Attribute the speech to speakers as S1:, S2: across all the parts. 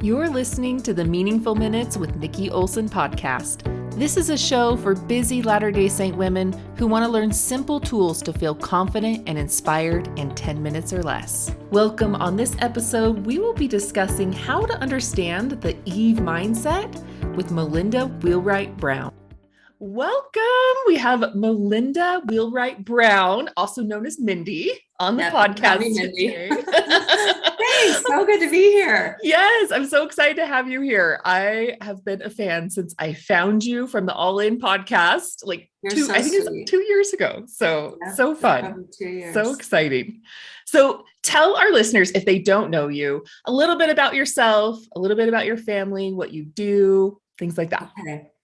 S1: You're listening to the Meaningful Minutes with Nikki Olson podcast. This is a show for busy Latter-day Saint women who want to learn simple tools to feel confident and inspired in 10 minutes or less. Welcome. On this episode, we will be discussing how to understand the Eve mindset with Melinda Wheelwright Brown. Welcome. We have Melinda Wheelwright Brown, also known as Mindy, on the podcast today.
S2: Thanks. So good to be here.
S1: Yes, I'm so excited to have you here. I have been a fan since I found you from the All In podcast, it's 2 years ago. So fun.
S2: 2 years.
S1: So exciting. So tell our listeners, if they don't know you, a little bit about yourself, a little bit about your family, what you do, things like that.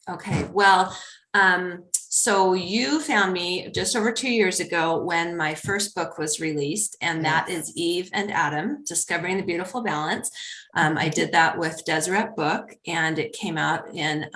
S2: Okay. Well, so you found me just over 2 years ago when my first book was released, and that is Eve and Adam, Discovering the Beautiful Balance. I did that with Deseret Book, and it came out in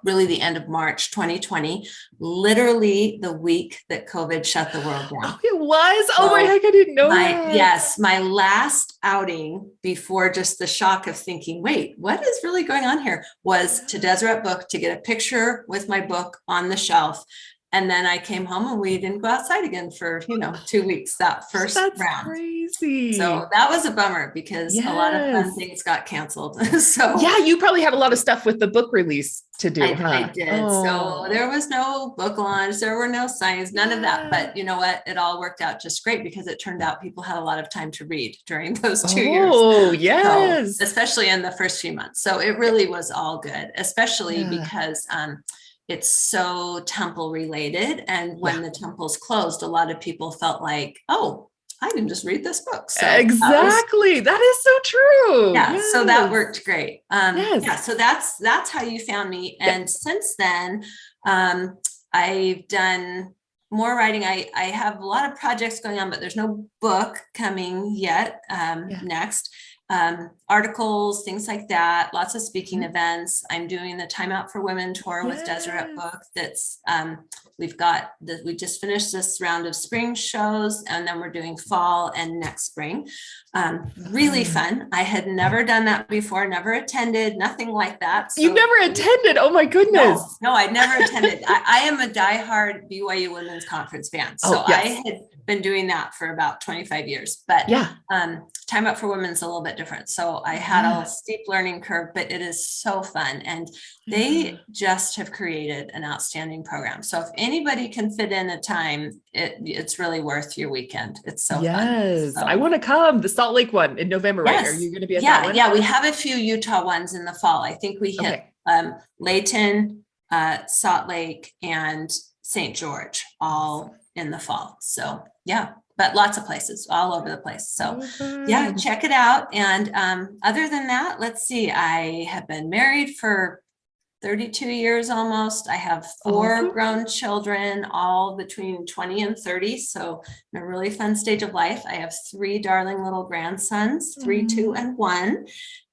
S2: really the end of March 2020, literally the week that COVID shut the world down.
S1: Oh, it was? Oh my heck, I didn't know that.
S2: Yes, my last outing before just the shock of thinking, wait, what is really going on here, was to Deseret Book to get a picture with my book on the shelf. And then I came home and we didn't go outside again for, 2 weeks, that first round.
S1: That's crazy.
S2: So that was a bummer because a lot of fun things got canceled. So
S1: yeah, you probably had a lot of stuff with the book release to do.
S2: I did. Oh. So there was no book launch. There were no signings, none of that. But you know what? It all worked out just great because it turned out people had a lot of time to read during those 2 years.
S1: Oh, yes.
S2: So, especially in the first few months. So it really was all good, especially because it's so temple related. And when the temples closed, a lot of people felt like, oh, I can just read this book. So
S1: exactly. That is so true.
S2: Yeah. Yes. So that worked great. So that's how you found me. And since then, I've done more writing. I have a lot of projects going on, but there's no book coming yet. Next. Articles, things like that, lots of speaking events. I'm doing the Time Out for Women tour with Deseret Book. That's we just finished this round of spring shows, and then we're doing fall and next spring. Really fun. I had never done that before, never attended, nothing like that.
S1: So, you never attended? Oh my goodness.
S2: No, I'd never attended. I am a diehard BYU Women's Conference fan. So I had been doing that for about 25 years, but Time Out for Women's a little bit different. So I had a steep learning curve, but it is so fun. And they just have created an outstanding program. So if anybody can fit in a time, it's really worth your weekend. It's so fun. So,
S1: I want to come. The Salt Lake one in November, right? Are you going to be at that one?
S2: Yeah, we have a few Utah ones in the fall. I think we hit Layton, Salt Lake, and St. George all in the fall. So but lots of places all over the place. So check it out. And other than that, let's see, I have been married for 32 years almost. I have 4 grown children, all between 20 and 30. So in a really fun stage of life. I have 3 darling little grandsons, 3, 2, and 1.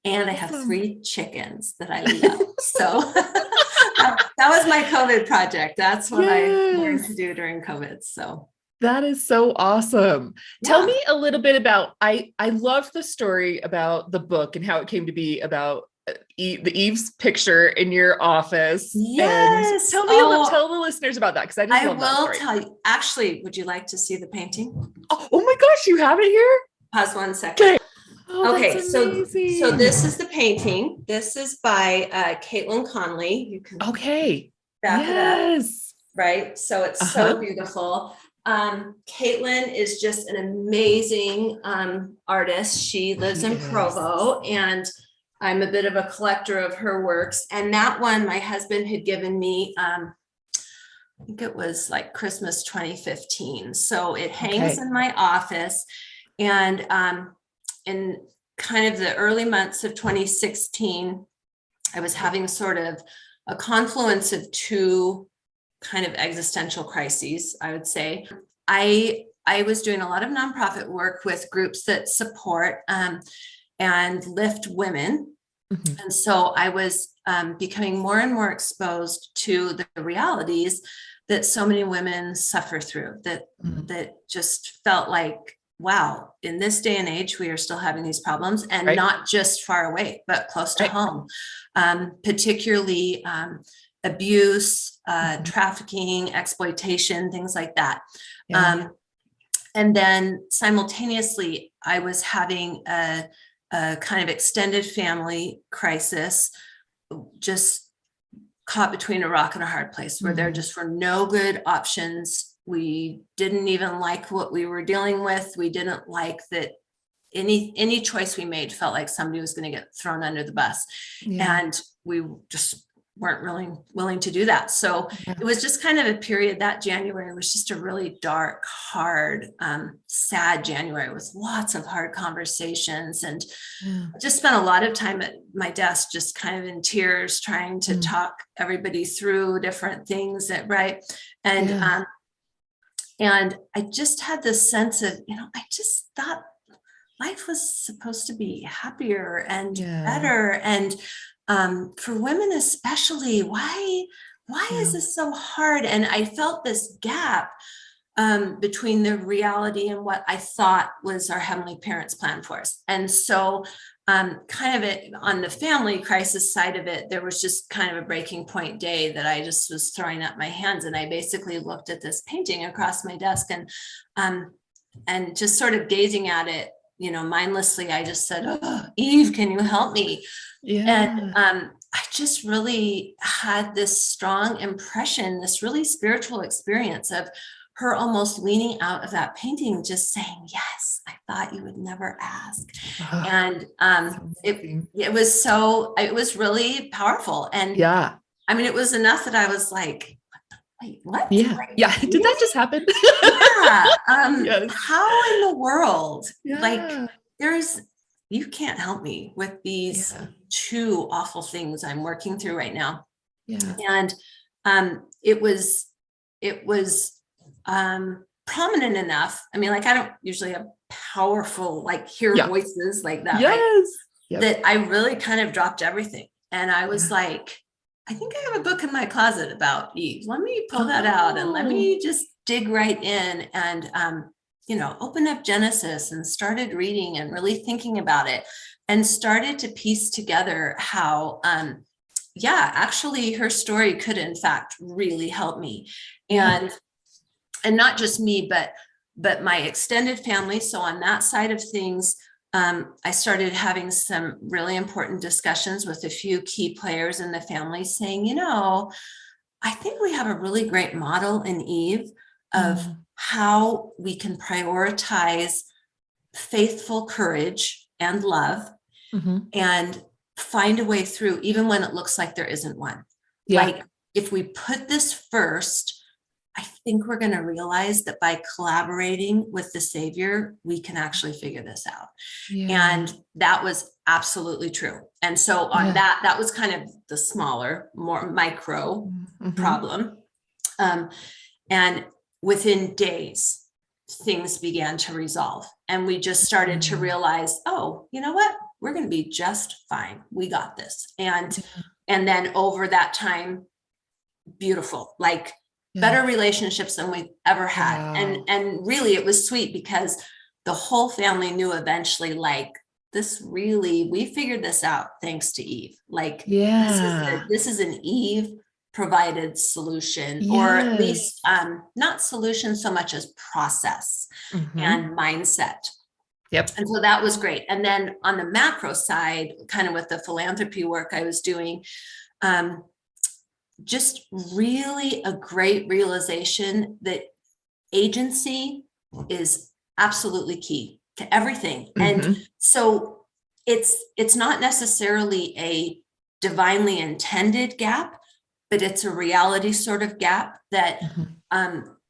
S2: And I have 3 chickens that I love. So that was my COVID project. That's what I learned to do during COVID. So
S1: that is so awesome. Tell me a little bit about, I loved the story about the book and how it came to be about the Eve's picture in your office.
S2: Yes.
S1: And tell the listeners about that. Cause I will
S2: tell you, actually, would you like to see the painting?
S1: Oh my gosh, you have it here?
S2: Pause 1 second.
S1: Okay.
S2: Okay, so this is the painting. This is by Caitlin Conley. You can back it up, right? So it's so beautiful. Caitlin is just an amazing artist. She lives in Provo, and I'm a bit of a collector of her works. And that one, my husband had given me, I think it was like Christmas 2015. So it hangs in my office. And in kind of the early months of 2016, I was having sort of a confluence of 2 kind of existential crises, I would say. I was doing a lot of nonprofit work with groups that support and lift women. Mm-hmm. And so I was becoming more and more exposed to the realities that so many women suffer through, that just felt like wow, in this day and age, we are still having these problems, and not just far away, but close to home, particularly abuse, trafficking, exploitation, things like that. And then simultaneously, I was having a kind of extended family crisis, just caught between a rock and a hard place, where there just were no good options. We didn't even like what we were dealing with. We didn't like that any choice we made felt like somebody was going to get thrown under the bus. And we just weren't really willing to do that. So it was just kind of a period. That January was just a really dark, hard, sad January with lots of hard conversations. And I just spent a lot of time at my desk, just kind of in tears, trying to talk everybody through different things and I just had this sense of, I just thought life was supposed to be happier and better. And for women especially, why is this so hard? And I felt this gap between the reality and what I thought was our Heavenly Parents' plan for us. And so kind of on the family crisis side of it, there was just kind of a breaking point day that I just was throwing up my hands. And I basically looked at this painting across my desk and just sort of gazing at it, mindlessly, I just said, "Oh, Eve, can you help me?" And I just really had this strong impression, this really spiritual experience of her almost leaning out of that painting, just saying, "Yes, I thought you would never ask." And it was really powerful. And I mean, it was enough that I was like, wait, what?
S1: Did that just happen?
S2: How in the world? You can't help me with these two awful things I'm working through right now. And it was prominent enough. I mean, I don't usually have powerful, hear voices like that, that I really kind of dropped everything. And I was like, I think I have a book in my closet about Eve. Let me pull that out and let me just dig right in and, open up Genesis and started reading and really thinking about it and started to piece together how, actually her story could in fact really help me. And not just me, but my extended family. So on that side of things, I started having some really important discussions with a few key players in the family saying, I think we have a really great model in Eve of how we can prioritize faithful courage and love and find a way through, even when it looks like there isn't one. If we put this first, I think we're going to realize that by collaborating with the Savior, we can actually figure this out. And that was absolutely true. And so on that was kind of the smaller, more micro problem. And within days, things began to resolve. And we just started to realize, oh, you know what? We're going to be just fine. We got this. And then over that time, beautiful, better relationships than we've ever had. And really it was sweet because the whole family knew eventually, we figured this out thanks to Eve. This is an Eve provided solution, or at least not solution so much as process and mindset. And so that was great. And then on the macro side, kind of with the philanthropy work I was doing, just really a great realization that agency is absolutely key to everything. And so it's not necessarily a divinely intended gap, but it's a reality sort of gap that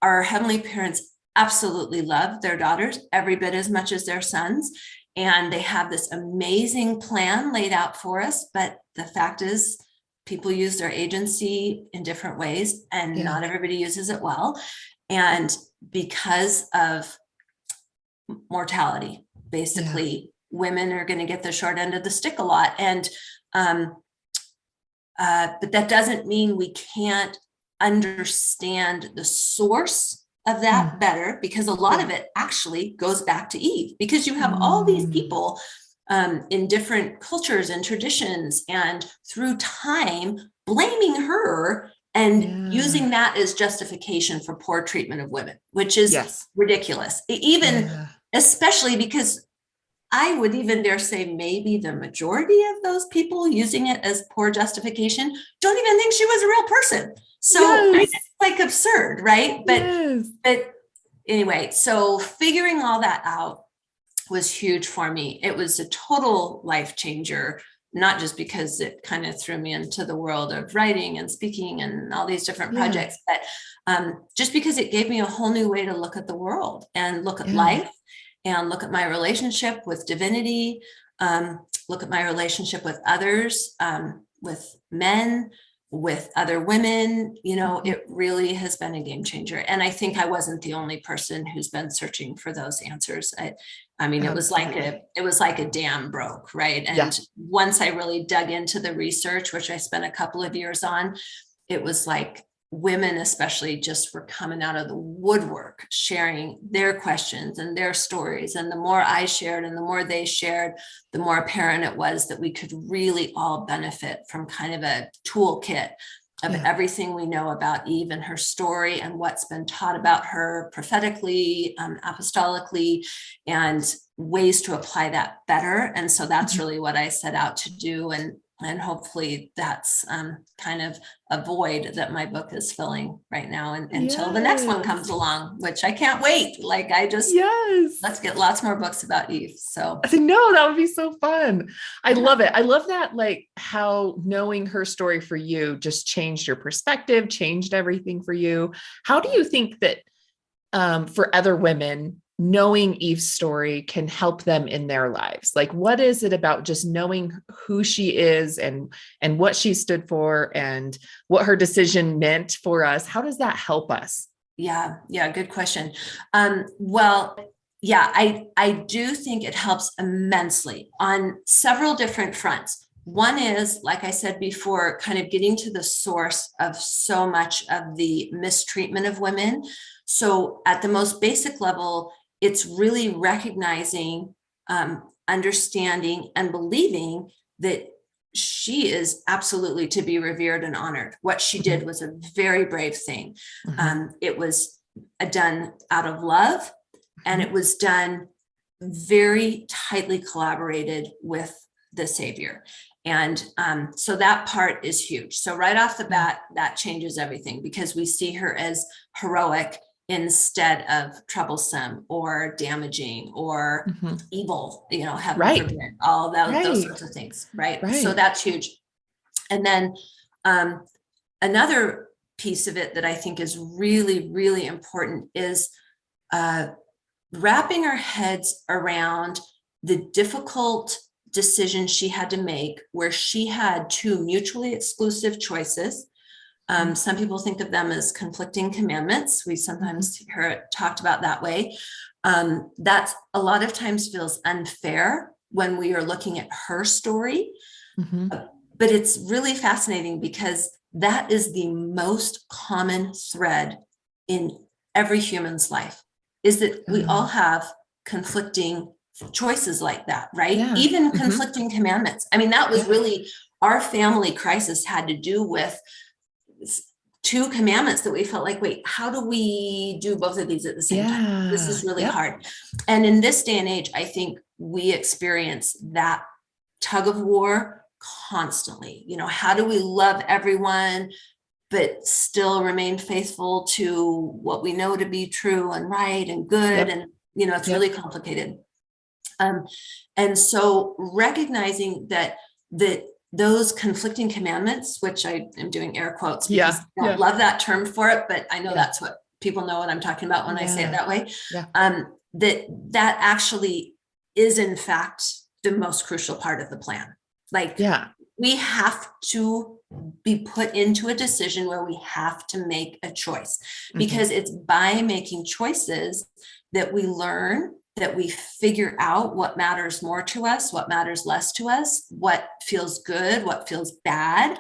S2: our Heavenly Parents absolutely love their daughters every bit as much as their sons. And they have this amazing plan laid out for us. But the fact is, people use their agency in different ways, and not everybody uses it well. And because of mortality, basically, women are going to get the short end of the stick a lot. And but that doesn't mean we can't understand the source of that better, because a lot of it actually goes back to Eve, because you have all these people in different cultures and traditions, and through time blaming her and using that as justification for poor treatment of women, which is ridiculous. Even especially because I would even dare say maybe the majority of those people using it as poor justification don't even think she was a real person. So it's like absurd, right? But anyway, so figuring all that out was huge for me. It was a total life changer, not just because it kind of threw me into the world of writing and speaking and all these different projects, but just because it gave me a whole new way to look at the world and look at life, and look at my relationship with divinity, look at my relationship with others, with men, with other women. It really has been a game changer. And I think I wasn't the only person who's been searching for those answers. I mean, it was like a dam broke, right? And once I really dug into the research, which I spent a couple of years on, it was like women especially just were coming out of the woodwork, sharing their questions and their stories. And the more I shared and the more they shared, the more apparent it was that we could really all benefit from kind of a toolkit of everything we know about Eve and her story, and what's been taught about her prophetically, apostolically, and ways to apply that better. And so that's really what I set out to do. And hopefully that's kind of a void that my book is filling right now, until the next one comes along, which I can't wait. Like let's get lots more books about Eve. So
S1: I think, no, that would be so fun. I love it. I love that, like how knowing her story for you just changed your perspective, changed everything for you. How do you think that for other women, knowing Eve's story can help them in their lives? Like, what is it about just knowing who she is and what she stood for and what her decision meant for us? How does that help us?
S2: Yeah. Good question. I do think it helps immensely on several different fronts. One is, like I said before, kind of getting to the source of so much of the mistreatment of women. So at the most basic level, it's really recognizing, understanding, and believing that she is absolutely to be revered and honored. What she did was a very brave thing. It was done out of love, and it was done very tightly collaborated with the Savior. And so that part is huge. So right off the bat, that changes everything, because we see her as heroic instead of troublesome or damaging or evil, heaven forbid, all those sorts of things. Right. So that's huge. And then another piece of it that I think is really, really important is wrapping our heads around the difficult decision she had to make, where she had two mutually exclusive choices. Some people think of them as conflicting commandments. We sometimes hear it talked about that way. That a lot of times feels unfair when we are looking at her story. But it's really fascinating, because that is the most common thread in every human's life, is that we all have conflicting choices like that, right? Even conflicting commandments. I mean, that was really our family crisis, had to do with two commandments that we felt like, wait, how do we do both of these at the same time? This is really hard. And in this day and age, I think we experience that tug of war constantly. How do we love everyone, but still remain faithful to what we know to be true and right and good? And, it's really complicated. And so recognizing that those conflicting commandments, which I am doing air quotes because I don't love that term for it, but I know that's what people know what I'm talking about when I say it that way. That actually is in fact the most crucial part of the plan. Like, we have to be put into a decision where we have to make a choice, because it's by making choices that we learn, that we figure out what matters more to us, what matters less to us, what feels good, what feels bad,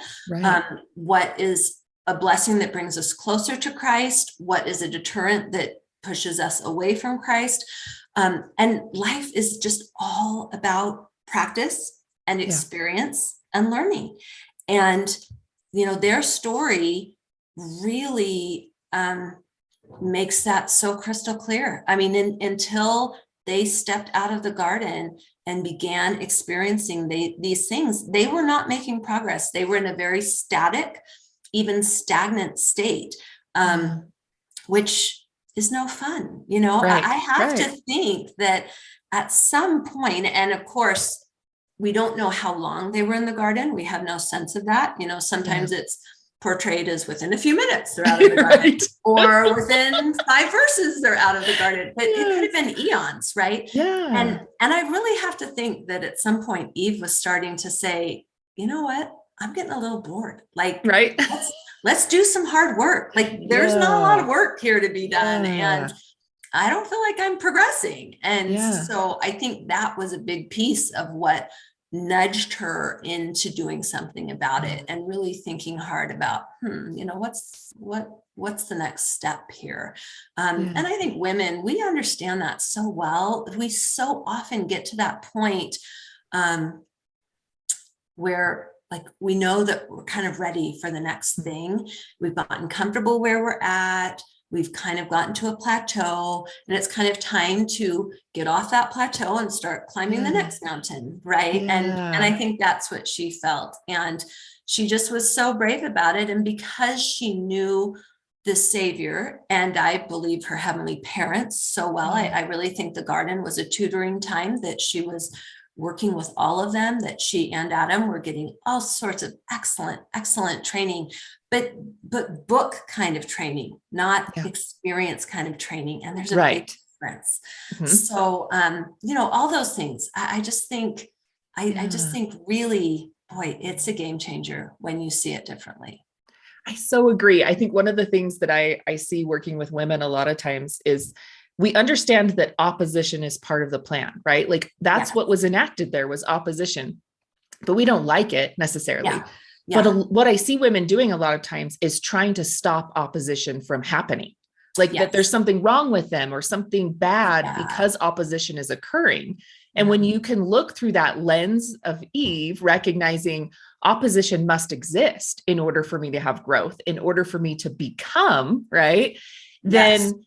S2: what is a blessing that brings us closer to Christ? What is a deterrent that pushes us away from Christ? And life is just all about practice and experience and learning. And, their story really makes that so crystal clear. I mean, until they stepped out of the garden and began experiencing these things, they were not making progress. They were in a very static, even stagnant state, which is no fun. I have to think that at some point, and of course, we don't know how long they were in the garden. We have no sense of that. Sometimes it's portrayed as within a few minutes they're out of the garden, or within 5 verses they're out of the garden, but it could have been eons, right? And I really have to think that at some point Eve was starting to say, you know what, I'm getting a little bored. Like, let's do some hard work. Like, there's not a lot of work here to be done, and I don't feel like I'm progressing. And so I think that was a big piece of what nudged her into doing something about it, and really thinking hard about, what's the next step here? And I think women, we understand that so well. We so often get to that point where, like, we know that we're kind of ready for the next thing. We've gotten comfortable where we're at. We've kind of gotten to a plateau, and it's kind of time to get off that plateau and start climbing the next mountain, right? And I think that's what she felt. And she just was so brave about it. And because she knew the Savior, and I believe her heavenly parents so well, I really think the garden was a tutoring time that she was working with all of them, that she and Adam were getting all sorts of excellent training, but book kind of training, not experience kind of training. And there's a big difference. So, all those things, I just think really, boy, it's a game changer when you see it differently.
S1: I so agree. I think one of the things that I see working with women a lot of times is we understand that opposition is part of the plan, right? Like, that's what was enacted there, was opposition, but we don't like it necessarily. But what I see women doing a lot of times is trying to stop opposition from happening. Like that there's something wrong with them or something bad because opposition is occurring. And when you can look through that lens of Eve, recognizing opposition must exist in order for me to have growth, in order for me to become, right? Then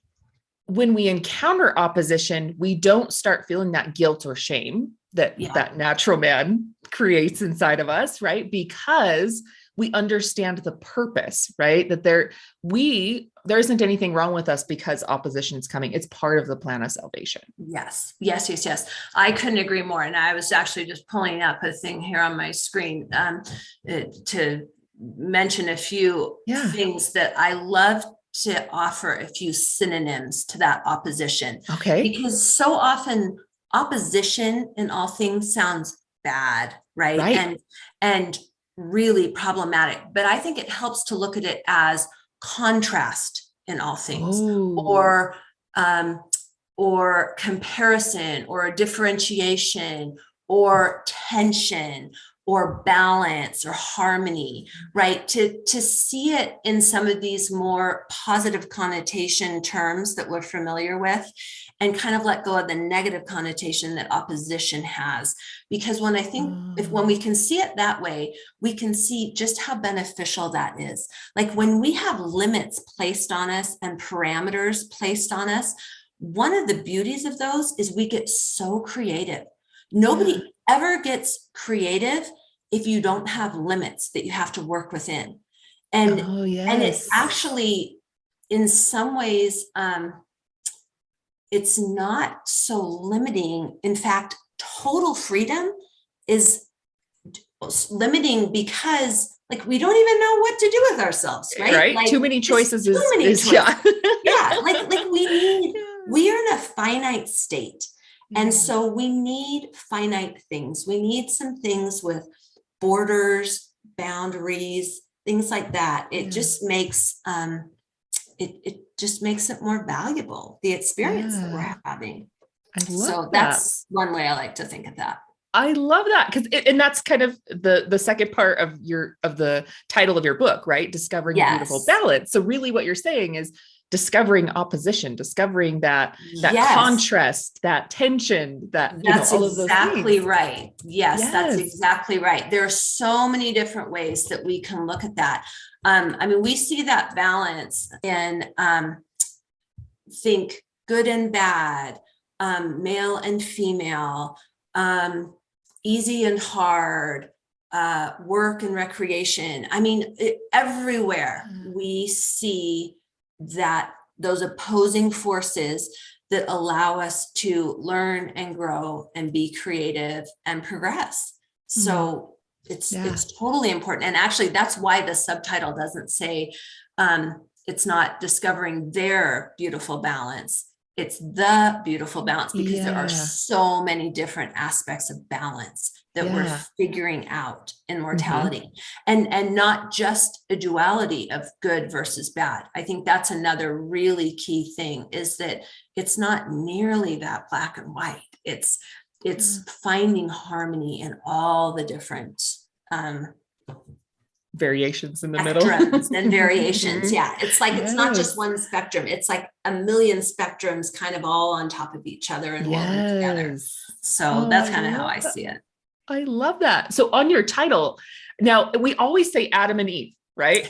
S1: when we encounter opposition, we don't start feeling that guilt or shame that that natural man creates inside of us, right? Because we understand the purpose, right? That there isn't anything wrong with us because opposition is coming. It's part of the plan of salvation.
S2: Yes. I couldn't agree more. And I was actually just pulling up a thing here on my screen to mention a few things that I love to offer, a few synonyms to that opposition.
S1: Okay.
S2: Because so often opposition in all things sounds bad, right? And really problematic. But I think it helps to look at it as contrast in all things, or comparison, or differentiation, or tension, or balance, or harmony, right? To see it in some of these more positive connotation terms that we're familiar with, and kind of let go of the negative connotation that opposition has. Because when I think, when we can see it that way, we can see just how beneficial that is. Like when we have limits placed on us and parameters placed on us, one of the beauties of those is we get so creative. Nobody ever gets creative if you don't have limits that you have to work within. And it's actually, in some ways, it's not so limiting. In fact, total freedom is limiting because, like, we don't even know what to do with ourselves, right?
S1: Right.
S2: Like,
S1: too many choices is choices.
S2: Like we are in a finite state. And so we need finite things. We need some things with borders, boundaries, things like that. It just makes it just makes it more valuable, the experience that we're having.
S1: I love
S2: so that's one way I like to think of that.
S1: I love that. And that's kind of the second part of the title of your book, right? Discovering a beautiful balance. So really what you're saying is discovering opposition, discovering that contrast, that tension,
S2: that's
S1: all of those
S2: exactly
S1: things.
S2: Right. Yes, that's exactly right. There are so many different ways that we can look at that. I mean, we see that balance in think good and bad, male and female, easy and hard, work and recreation. I mean, everywhere we see that those opposing forces that allow us to learn and grow and be creative and progress. So it's totally important. And actually, that's why the subtitle doesn't say, it's not discovering their beautiful balance. It's the beautiful balance, because there are so many different aspects of balance that we're figuring out in mortality, and not just a duality of good versus bad. I think that's another really key thing, is that it's not nearly that black and white. It's finding harmony in all the different
S1: variations in the middle
S2: and variations. Yeah. It's like, it's not just one spectrum. It's like a million spectrums kind of all on top of each other and woven together. So that's kind of how I see it.
S1: I love that. So on your title, now we always say Adam and Eve, right?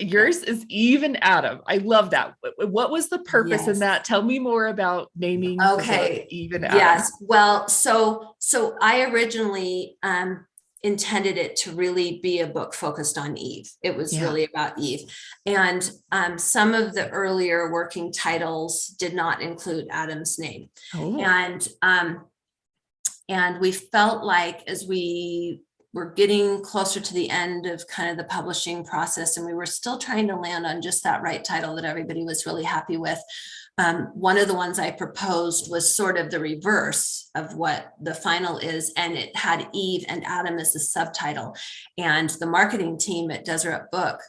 S1: Yours is Eve and Adam. I love that. What was the purpose in that? Tell me more about naming the book Eve and Adam.
S2: Yes. Well, so I originally, intended it to really be a book focused on Eve. It was really about Eve. And some of the earlier working titles did not include Adam's name. And we felt like, as we were getting closer to the end of kind of the publishing process, and we were still trying to land on just that right title that everybody was really happy with, one of the ones I proposed was sort of the reverse of what the final is, and it had Eve and Adam as the subtitle. And the marketing team at Deseret Book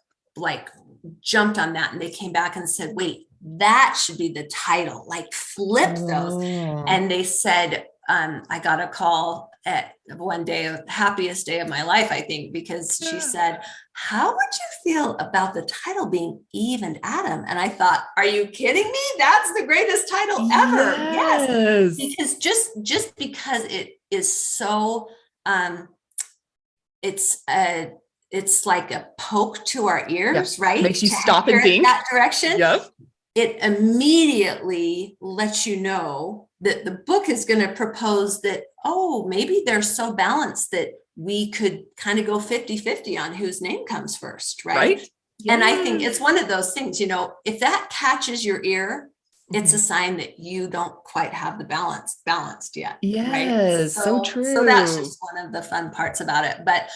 S2: jumped on that, and they came back and said, wait, that should be the title, flip those. And they said, I got a call at one day, the happiest day of my life, I think, because she said, how would you feel about the title being Eve and Adam? And I thought, are you kidding me? That's the greatest title ever. Yes. Because just because it is so, it's like a poke to our ears, right?
S1: Makes you stop and think
S2: that direction.
S1: Yep.
S2: It immediately lets you know that the book is going to propose that, oh, maybe they're so balanced that we could kind of go 50-50 on whose name comes first, right? And I think it's one of those things, if that catches your ear, it's a sign that you don't quite have the balanced yet.
S1: Yes,
S2: right?
S1: So true.
S2: So that's just one of the fun parts about it. But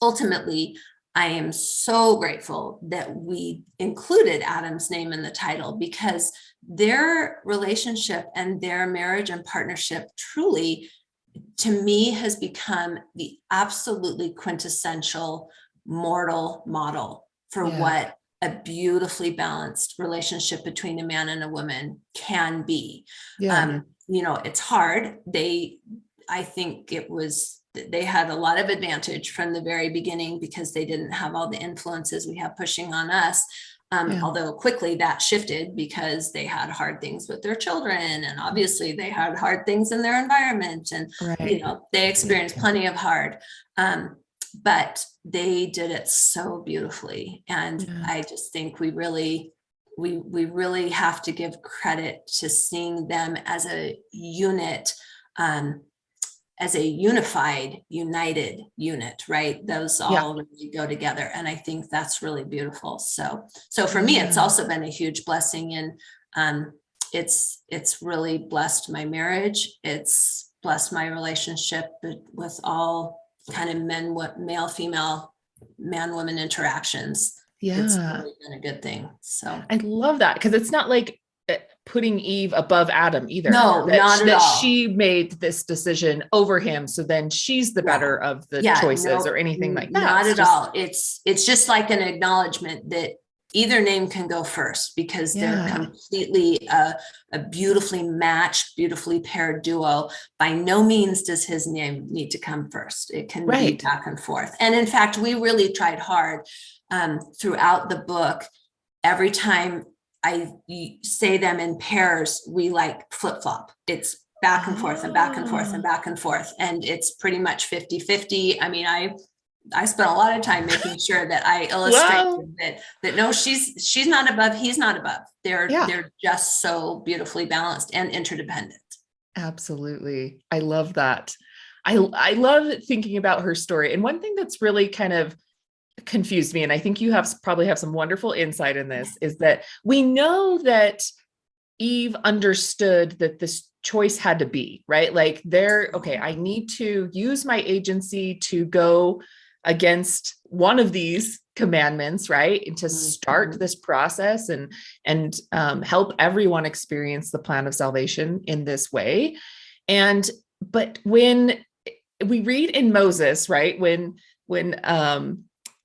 S2: ultimately, I am so grateful that we included Adam's name in the title, because their relationship and their marriage and partnership truly, to me, has become the absolutely quintessential mortal model for what a beautifully balanced relationship between a man and a woman can be. It's hard. I think they had a lot of advantage from the very beginning, because they didn't have all the influences we have pushing on us. Although quickly that shifted, because they had hard things with their children, and obviously they had hard things in their environment, and they experienced plenty of hard, but they did it so beautifully. And I just think we really have to give credit to seeing them as a unit, as a united unit, right? Those all really go together. And I think that's really beautiful. So for me, it's also been a huge blessing. And it's really blessed my marriage. It's blessed my relationship with all kind of male, female, man-woman interactions. It's really been a good thing. So
S1: I love that, because it's not like putting Eve above Adam either.
S2: No, not at all.
S1: She made this decision over him, so then she's the better of the choices or anything like that.
S2: Not at all. It's just like an acknowledgement that either name can go first because they're completely a beautifully matched, beautifully paired duo. By no means does his name need to come first. It can be back and forth. And in fact, we really tried hard throughout the book. Every time I say them in pairs, we like flip-flop. It's back and forth and back and forth and back and forth. And it's pretty much 50-50. I mean, I spent a lot of time making sure that I illustrated that no, she's not above, he's not above. They're just so beautifully balanced and interdependent.
S1: Absolutely. I love that. I love thinking about her story. And one thing that's really kind of confused me, and I think you probably have some wonderful insight in this, is that we know that Eve understood that this choice had to be, right? Like I need to use my agency to go against one of these commandments, right? And to start this process and help everyone experience the plan of salvation in this way. But when we read in Moses, right, when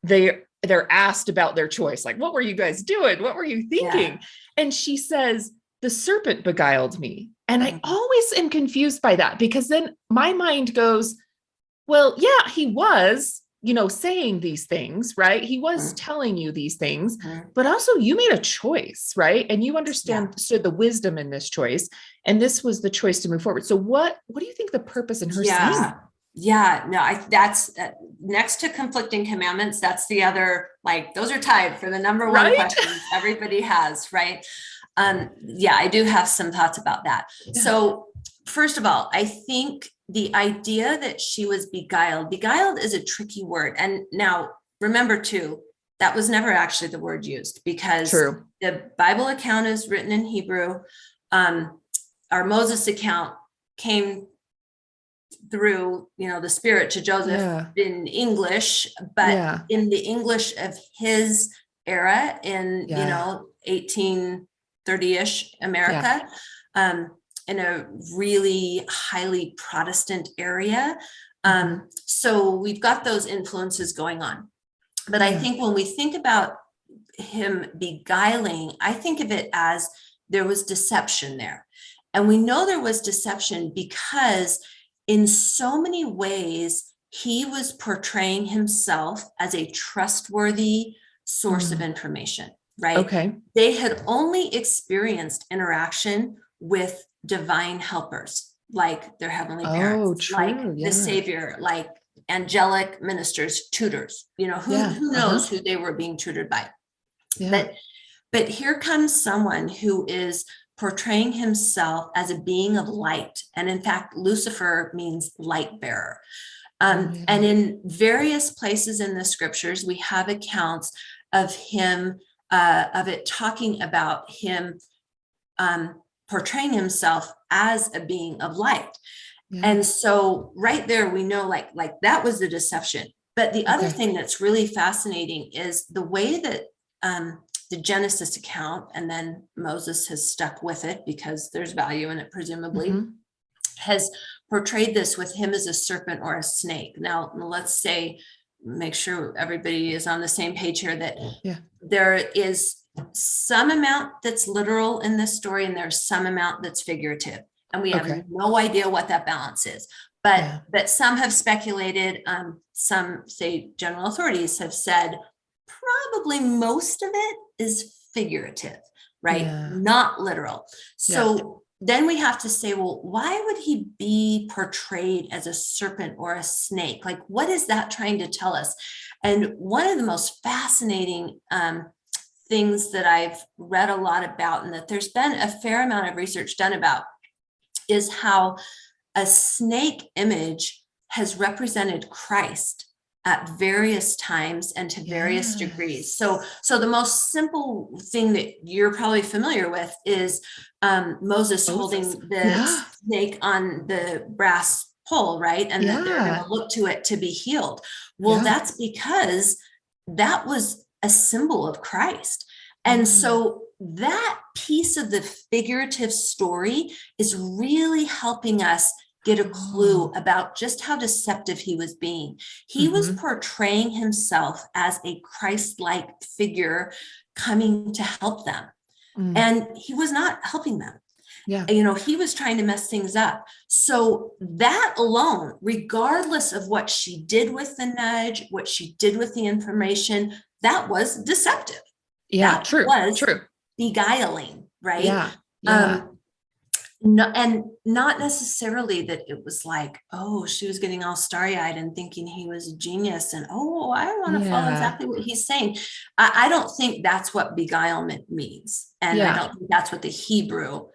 S1: they're asked about their choice, like, what were you guys doing? What were you thinking? Yeah. And she says, the serpent beguiled me. And I always am confused by that, because then my mind goes, well, yeah, he was, saying these things, right? He was telling you these things, but also you made a choice, right? And you understood the wisdom in this choice. And this was the choice to move forward. So what do you think the purpose in her saying?
S2: Yeah, no, that's next to conflicting commandments. That's the other, like, those are tied for the number one questions everybody has, right? I do have some thoughts about that. Yeah. So first of all, I think the idea that she was beguiled is a tricky word. And now remember too, that was never actually the word used, because the Bible account is written in Hebrew. Our Moses account came through, the Spirit to Joseph in English, but in the English of his era in, 1830-ish America, in a really highly Protestant area. So we've got those influences going on. But I think when we think about him beguiling, I think of it as there was deception there. And we know there was deception because in so many ways, he was portraying himself as a trustworthy source of information, right? Okay. They had only experienced interaction with divine helpers, like their heavenly parents, like the Savior, like angelic ministers, tutors, who knows who they were being tutored by. Yeah. But here comes someone who is portraying himself as a being of light. And in fact, Lucifer means light bearer. And in various places in the scriptures, we have accounts of him, of it talking about him portraying himself as a being of light. Yeah. And so right there, we know like that was the deception. But the other thing that's really fascinating is the way that the Genesis account, and then Moses has stuck with it because there's value in it, presumably, has portrayed this with him as a serpent or a snake. Now, let's say, make sure everybody is on the same page here, that there is some amount that's literal in this story, and there's some amount that's figurative. And we have no idea what that balance is. But some have speculated, some, say, general authorities have said, probably most of it is figurative, right? Yeah. Not literal. So then we have to say, well, why would he be portrayed as a serpent or a snake? Like, what is that trying to tell us? And one of the most fascinating things that I've read a lot about, and that there's been a fair amount of research done about, is how a snake image has represented Christ at various times and to various degrees. So the most simple thing that you're probably familiar with is Moses holding the snake on the brass pole, right? And that they're going to look to it to be healed. Well, that's because that was a symbol of Christ. And so that piece of the figurative story is really helping us get a clue about just how deceptive he was being. He was portraying himself as a Christ-like figure, coming to help them. And he was not helping them.
S1: Yeah.
S2: He was trying to mess things up. So that alone, regardless of what she did with the nudge, what she did with the information, that was deceptive.
S1: Yeah.
S2: That
S1: true.
S2: Beguiling, right?
S1: Yeah. Yeah.
S2: No, and not necessarily that it was like, oh, she was getting all starry-eyed and thinking he was a genius and, oh, I want to follow exactly what he's saying. I don't think that's what beguilement means. And I don't think that's what the Hebrew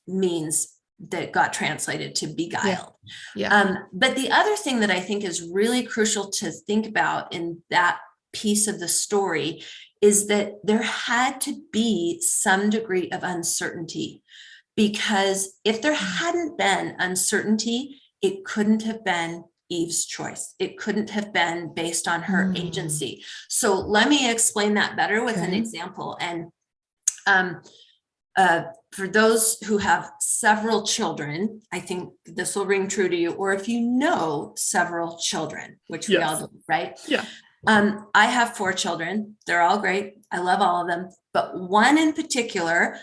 S2: means that got translated to beguiled. But the other thing that I think is really crucial to think about in that piece of the story is that there had to be some degree of uncertainty. Because if there hadn't been uncertainty, it couldn't have been Eve's choice. It couldn't have been based on her agency. So let me explain that better with an example. And for those who have several children, I think this will ring true to you, or if you know several children, which we all do, right?
S1: Yeah.
S2: I have 4 children. They're all great. I love all of them. But one in particular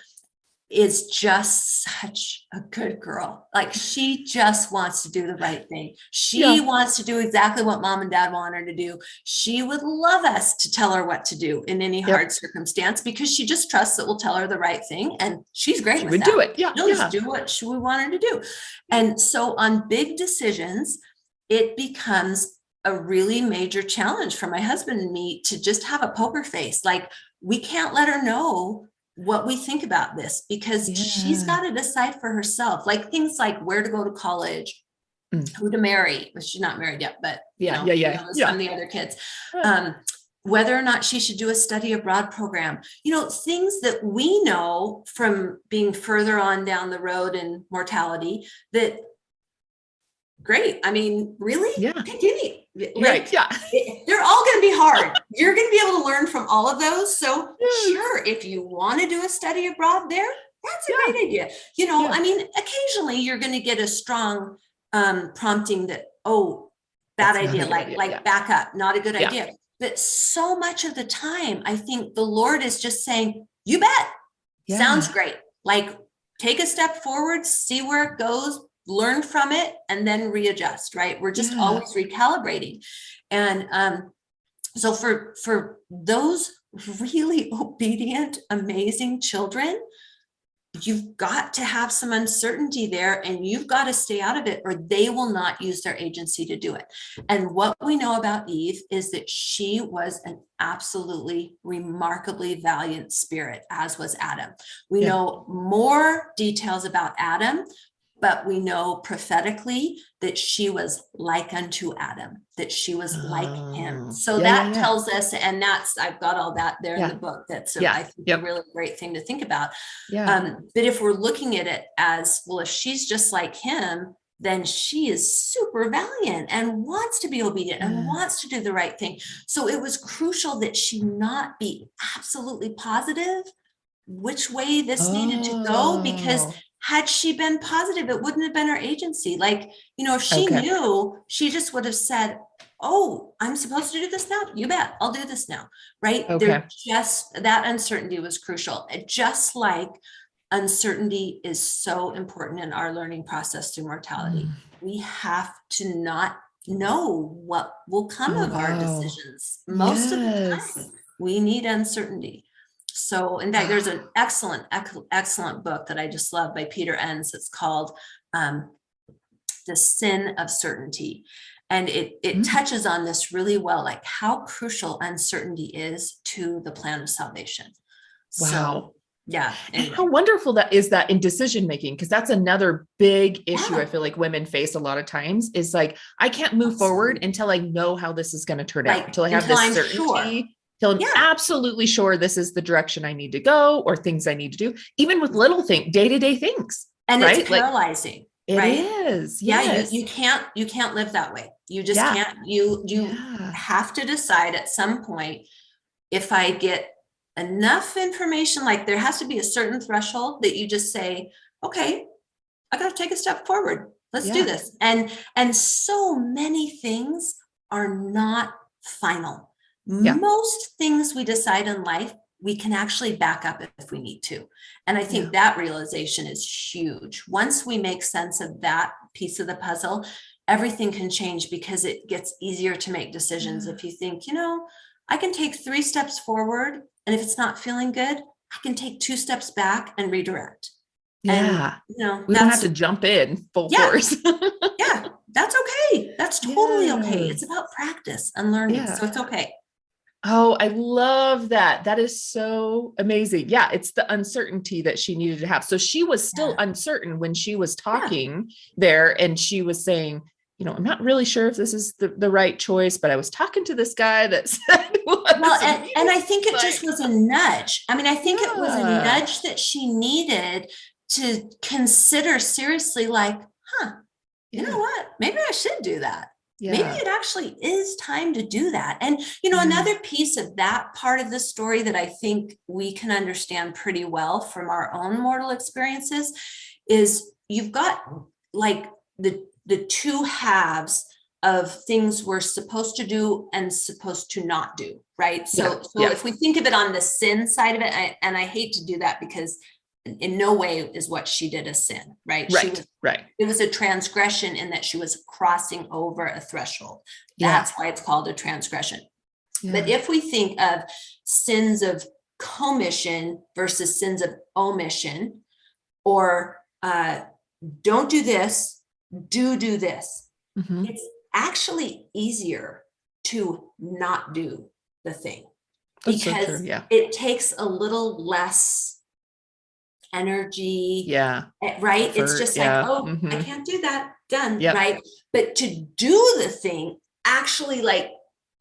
S2: is just such a good girl. Like she just wants to do the right thing. She wants to do exactly what mom and dad want her to do. She would love us to tell her what to do in any hard circumstance because she just trusts that we'll tell her the right thing. And she's great with that.
S1: Do it.
S2: She'll just do what we want her to do. And so on big decisions, it becomes a really major challenge for my husband and me to just have a poker face. Like we can't let her know what we think about this because she's got to decide for herself, like things like where to go to college, who to marry. Well, she's not married yet, but some of the other kids, whether or not she should do a study abroad program, things that we know from being further on down the road in mortality that great. I mean, really? Continue. Like, they're all going to be hard. You're going to be able to learn from all of those. So sure, if you want to do a study abroad there, that's a great idea. I mean, occasionally you're going to get a strong prompting that, oh, bad idea, back up, not a good idea. But so much of the time, I think the Lord is just saying, you bet. Sounds great. Like take a step forward, see where it goes, learn from it, and then readjust, right? We're just always recalibrating. And so for those really obedient, amazing children, you've got to have some uncertainty there and you've got to stay out of it or they will not use their agency to do it. And what we know about Eve is that she was an absolutely remarkably valiant spirit, as was Adam. We know more details about Adam, but we know prophetically that she was like unto Adam, that she was like him. So that tells us, and I've got all that there in the book. That's I think a really great thing to think about. But if we're looking at it as, well, if she's just like him, then she is super valiant and wants to be obedient and wants to do the right thing. So it was crucial that she not be absolutely positive which way this needed to go, because had she been positive, it wouldn't have been her agency. Like, if she knew, she just would have said, oh, I'm supposed to do this now. You bet. I'll do this now. Right. That uncertainty was crucial. Just like uncertainty is so important in our learning process through mortality. We have to not know what will come of our decisions. Most of the time, we need uncertainty. So in fact, there's an excellent book that I just love by Peter Enns. It's called The Sin of Certainty. And it touches on this really well, like how crucial uncertainty is to the plan of salvation.
S1: Wow.
S2: So,
S1: and how wonderful that is that in decision making, because that's another big issue I feel like women face a lot of times is like, I can't move forward until I know how this is going to turn out, until I have this certainty. Till I'm absolutely sure this is the direction I need to go or things I need to do, even with little things, day-to-day things.
S2: And it's paralyzing.
S1: It is. Yes.
S2: You can't live that way. You just can't. You have to decide at some point, if I get enough information, like there has to be a certain threshold that you just say, okay, I got to take a step forward. Let's do this. And so many things are not final. Most things we decide in life, we can actually back up if we need to. And I think that realization is huge. Once we make sense of that piece of the puzzle, everything can change, because it gets easier to make decisions. If you think, I can take 3 steps forward, and if it's not feeling good, I can take 2 steps back and redirect.
S1: Yeah. And, we don't have to jump in full force.
S2: Yeah. That's okay. That's totally okay. It's about practice and learning. So it's okay.
S1: Oh, I love that. That is so amazing. Yeah. It's the uncertainty that she needed to have. So she was still uncertain when she was talking there, and she was saying, I'm not really sure if this is the right choice, but I was talking to this guy that said,
S2: and I think it just was a nudge. I mean, I think it was a nudge that she needed to consider seriously, like, you know what, maybe I should do that. Maybe it actually is time to do that. And, another piece of that part of the story that I think we can understand pretty well from our own mortal experiences is you've got like the 2 halves of things we're supposed to do and supposed to not do, right? So if we think of it on the sin side of it, and I hate to do that, because in no way is what she did a sin, right? It was a transgression in that she was crossing over a threshold. That's why it's called a transgression. But if we think of sins of commission versus sins of omission, or don't do this, do this, it's actually easier to not do the thing, because it takes a little less energy. Right. Effort, it's just like, I can't do that. Done. Right. But to do the thing actually like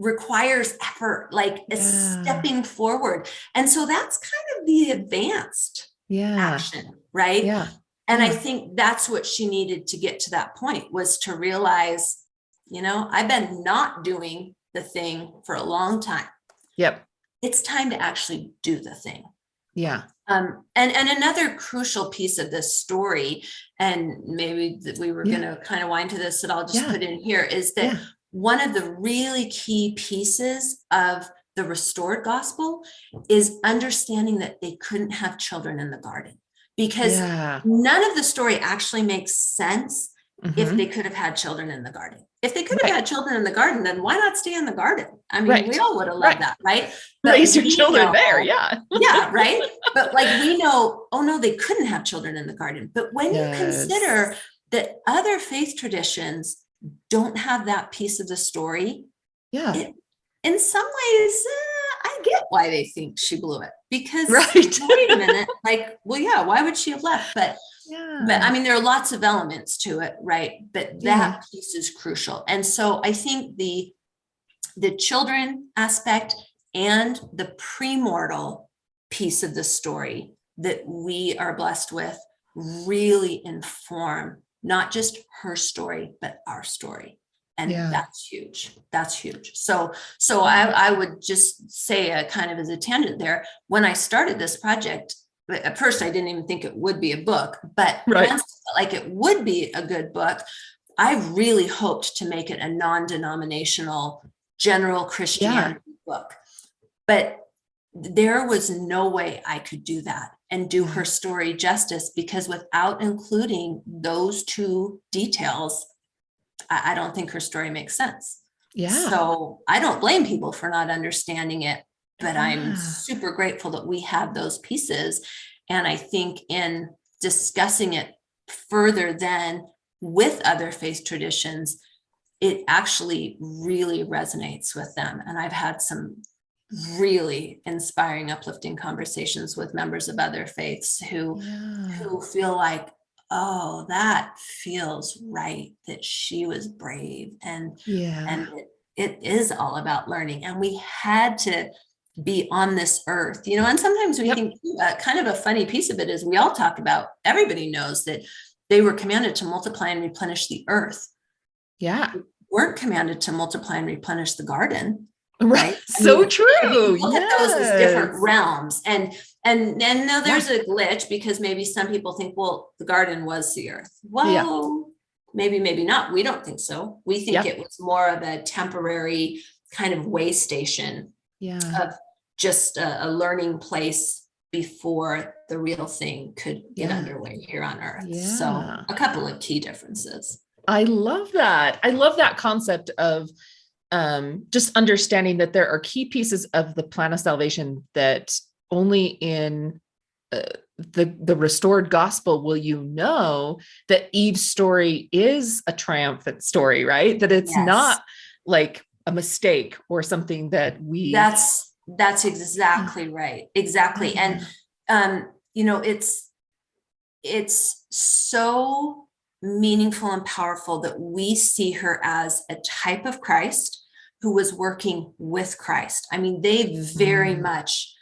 S2: requires effort, like a stepping forward. And so that's kind of the advanced action. Right. And I think that's what she needed to get to that point, was to realize, I've been not doing the thing for a long time. It's time to actually do the thing. And another crucial piece of this story, and maybe that we were going to kind of wind to this, that I'll just put in here, is that one of the really key pieces of the restored gospel is understanding that they couldn't have children in the garden, because none of the story actually makes sense if they could have had children in the garden. If they could have had children in the garden, then why not stay in the garden? I mean, we all would have loved that, right? But
S1: raise your children there,
S2: right? But like we know, oh no, they couldn't have children in the garden. But when you consider that other faith traditions don't have that piece of the story, in some ways, I get why they think she blew it. Because wait a minute, like, well, why would she have left? But I mean, there are lots of elements to it, right? But that piece is crucial. And so I think the children aspect and the premortal piece of the story that we are blessed with really inform not just her story, but our story. And that's huge. That's huge. So I would just say, kind of as a tangent there, when I started this project, at first I didn't even think it would be a book, but once I felt like it would be a good book, I really hoped to make it a non-denominational general Christianity book. But there was no way I could do that and do her story justice, because without including those 2 details, I don't think her story makes sense. So I don't blame people for not understanding it, but I'm super grateful that we have those pieces. And I think in discussing it further than with other faith traditions, it actually really resonates with them. And I've had some really inspiring, uplifting conversations with members of other faiths who feel like, oh, that feels right, that she was brave, and it is all about learning. And we had to be on this earth, and sometimes we think kind of a funny piece of it is we all talk about, everybody knows that they were commanded to multiply and replenish the earth. We weren't commanded to multiply and replenish the garden. Right.
S1: So true.
S2: Look at those as different realms. And now there's a glitch, because maybe some people think, well, the garden was the earth. Well, maybe not. We don't think so. We think it was more of a temporary kind of way station just a learning place before the real thing could get underway here on earth. So a couple of key differences.
S1: I love that. I love that concept of just understanding that there are key pieces of the plan of salvation that only in the restored gospel will you know that Eve's story is a triumphant story, right? That it's not like a mistake or something that we...
S2: That's exactly right. Exactly. And, it's so meaningful and powerful that we see her as a type of Christ who was working with Christ. I mean, they very much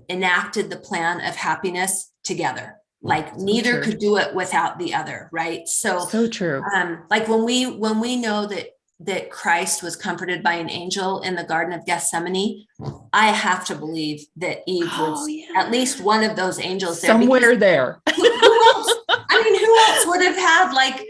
S2: enacted the plan of happiness together. Like neither could do it without the other, right?
S1: So true.
S2: Like when we know that Christ was comforted by an angel in the Garden of Gethsemane, I have to believe that Eve was at least one of those angels there.
S1: Somewhere there.
S2: Who else? I mean, who else would have had like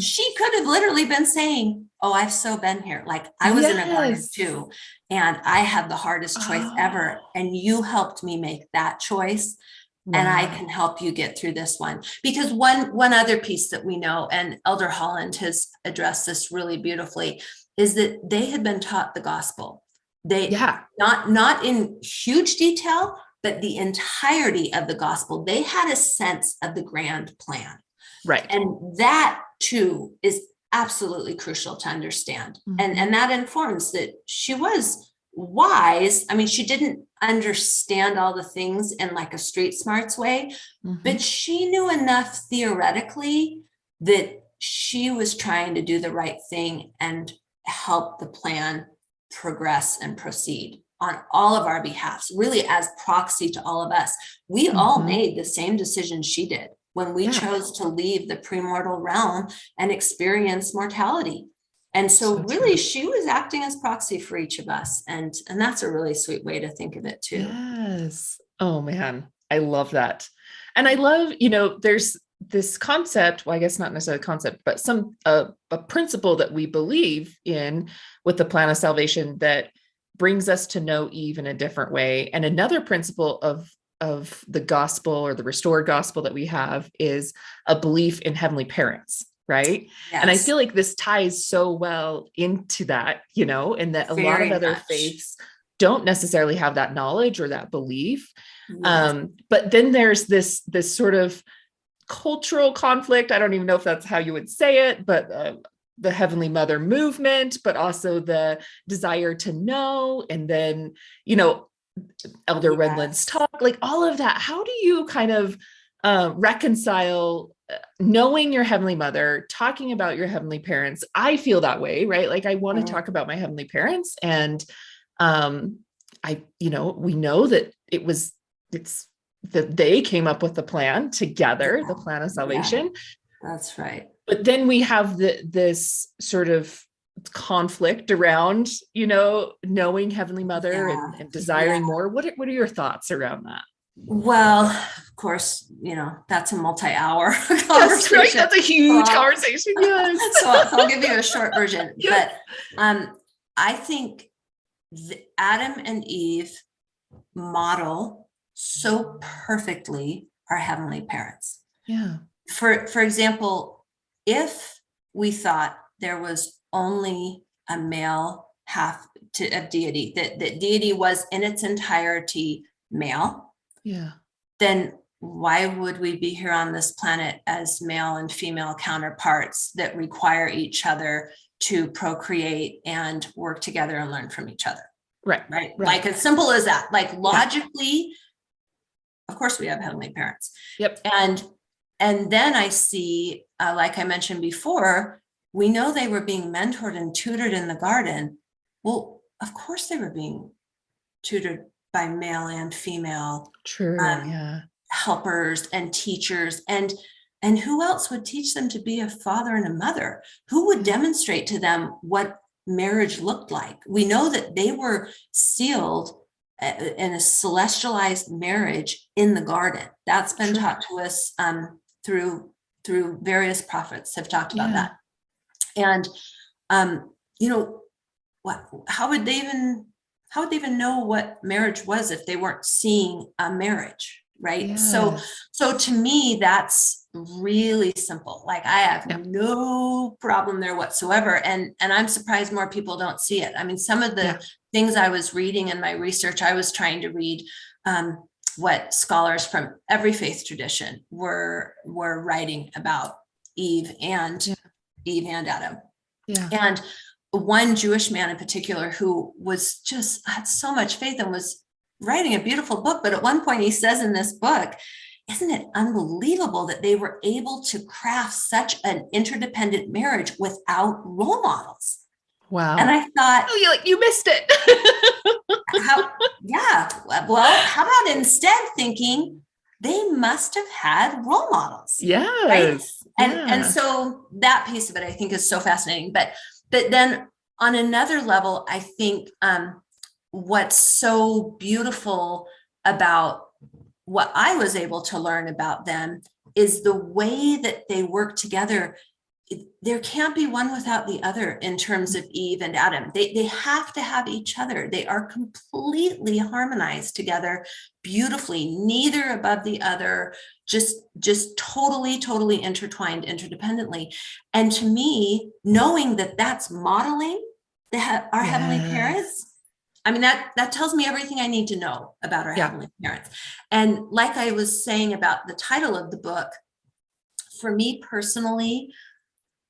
S2: she could have literally been saying, oh, I've so been here. Like I was in a garden too, and I had the hardest choice ever. And you helped me make that choice. Wow. And I can help you get through this one. Because one other piece that we know, and Elder Holland has addressed this really beautifully, is that they had been taught the gospel. They not in huge detail, but the entirety of the gospel. They had a sense of the grand plan.
S1: Right.
S2: And that too is absolutely crucial to understand. Mm-hmm. And that informs that she was wise. I mean, she didn't understand all the things in like a street smarts way, but she knew enough theoretically that she was trying to do the right thing and help the plan progress and proceed on all of our behalfs, really as proxy to all of us. We all made the same decision she did when we chose to leave the premortal realm and experience mortality. And so really she was acting as proxy for each of us. And that's a really sweet way to think of it too.
S1: Yes. Oh man, I love that. And I love, there's this concept, well, I guess not necessarily a concept, but a principle that we believe in with the plan of salvation that brings us to know Eve in a different way. And another principle of the gospel or the restored gospel that we have is a belief in heavenly parents. Right. Yes. And I feel like this ties so well into that, and that a lot of other faiths don't necessarily have that knowledge or that belief. Yes. But then there's this sort of cultural conflict. I don't even know if that's how you would say it, but the Heavenly Mother movement, but also the desire to know. And then, Elder Redland's talk, like all of that. How do you kind of reconcile knowing your Heavenly Mother, talking about your heavenly parents? I feel that way, right? Like I want to talk about my heavenly parents, and we know that it's that they came up with the plan together, the plan of salvation.
S2: Yeah, that's right.
S1: But then we have this sort of conflict around, knowing Heavenly Mother and desiring more. What are your thoughts around that?
S2: Well, of course, that's a multi-hour conversation.
S1: That's right. That's a huge conversation. Yes.
S2: So I'll give you a short version. But I think Adam and Eve model so perfectly our heavenly parents.
S1: Yeah.
S2: For example, if we thought there was only a male half of deity, that deity was in its entirety male, then why would we be here on this planet as male and female counterparts that require each other to procreate and work together and learn from each other?
S1: Right.
S2: Like as simple as that. Like logically, of course we have heavenly parents.
S1: Yep.
S2: And then I see, like I mentioned before, we know they were being mentored and tutored in the garden. Well, of course they were being tutored by male and female helpers and teachers. And who else would teach them to be a father and a mother? Who would demonstrate to them what marriage looked like? We know that they were sealed in a celestialized marriage in the garden. That's been taught to us through various prophets have talked about that. And, how would they even how would they even know what marriage was if they weren't seeing a marriage? Right.
S1: Yes.
S2: So to me, that's really simple. Like I have no problem there whatsoever. And I'm surprised more people don't see it. I mean, some of the things I was reading in my research, I was trying to read what scholars from every faith tradition were writing about Eve and Adam. Yeah. And one Jewish man in particular who was just had so much faith and was writing a beautiful book. But at one point he says in this book, isn't it unbelievable that they were able to craft such an interdependent marriage without role models?
S1: Wow.
S2: And I thought,
S1: oh, you missed it.
S2: Well, how about instead thinking they must have had role models?
S1: Yes.
S2: Right? And so that piece of it, I think, is so fascinating. But then on another level, I think what's so beautiful about what I was able to learn about them is the way that they work together. There can't be one without the other in terms of Eve and Adam. They have to have each other. They are completely harmonized together beautifully, neither above the other, just totally intertwined interdependently. And to me, knowing that that's modeling our heavenly parents, I mean, that tells me everything I need to know about our heavenly parents. And like I was saying about the title of the book, for me personally,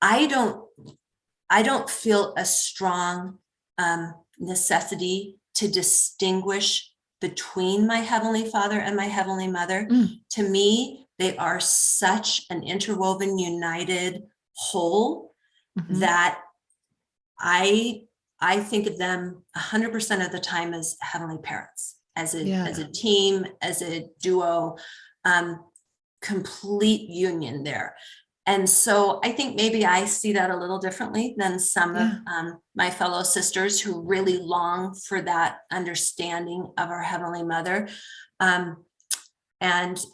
S2: I don't feel a strong necessity to distinguish between my Heavenly Father and my Heavenly Mother. To me, they are such an interwoven, united whole that I think of them 100% of the time as heavenly parents, as a team, as a duo, complete union there. And so I think maybe I see that a little differently than some of my fellow sisters who really long for that understanding of our Heavenly Mother. And